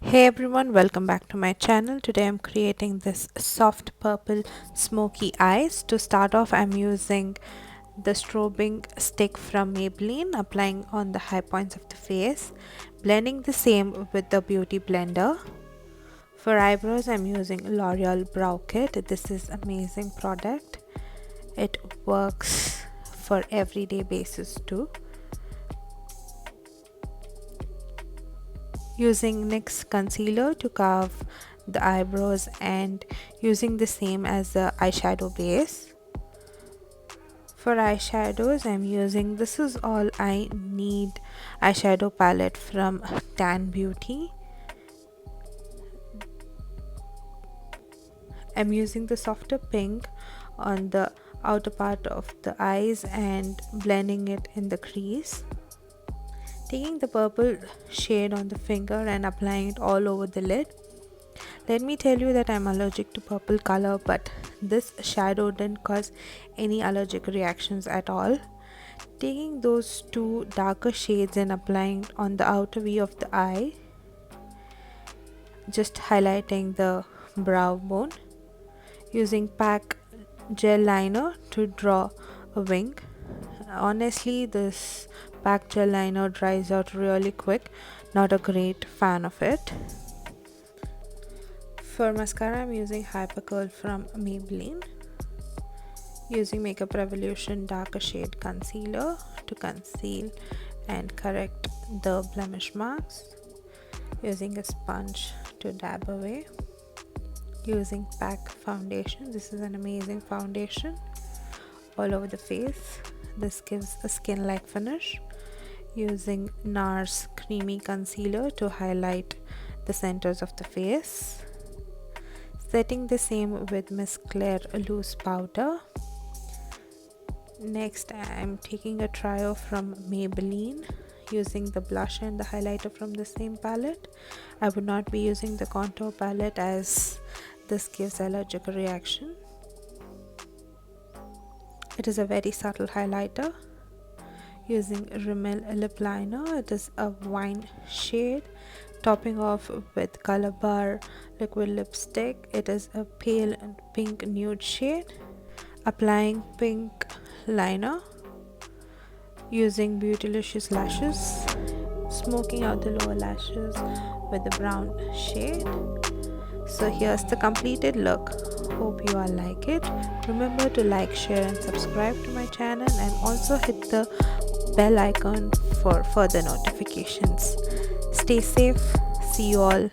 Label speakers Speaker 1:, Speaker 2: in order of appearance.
Speaker 1: Hey everyone, welcome back to my channel. Today I'm creating this soft purple smoky eyes. To start off, I'm using the strobing stick from Maybelline, applying on the high points of the face, blending the same with the beauty blender. For eyebrows, I'm using L'Oreal Brow Kit. This is amazing product. It works for everyday basis too. Using NYX concealer to carve the eyebrows and using the same as the eyeshadow base. For eyeshadows, I'm using This Is All I Need eyeshadow palette from TANN BEAUTY. I'm using the softer pink on the outer part of the eyes and blending it in the crease. Taking the purple shade on the finger and applying it all over the lid. Let me tell you that I'm allergic to purple color, but this shadow didn't cause any allergic reactions at all. Taking those two darker shades and applying it on the outer V of the eye, just highlighting the brow bone. Using PAC gel liner to draw a wing. Honestly, this PAC gel liner dries out really quick. Not a great fan of it. For mascara, I'm using Hyper Curl from Maybelline. Using Makeup Revolution darker shade concealer to conceal and correct the blemish marks. Using a sponge to dab away. Using PAC foundation. This is an amazing foundation all over the face. This gives a skin-like finish. Using NARS creamy concealer to highlight the centers of the face. Setting the same with Miss Claire loose powder. Next, I'm taking a trio from Maybelline, using the blush and the highlighter from the same palette. I would not be using the contour palette as this gives allergic reaction. It is a very subtle highlighter. Using Rimmel lip liner, it is a wine shade. Topping off with Color Bar liquid lipstick, it is a pale and pink nude shade. Applying pink liner. Using Beautylicious lashes, smoking out the lower lashes with the brown shade. So here's the completed look. Hope you all like it. Remember to like, share and subscribe to my channel, and also hit the bell icon for further notifications. Stay safe. See you all.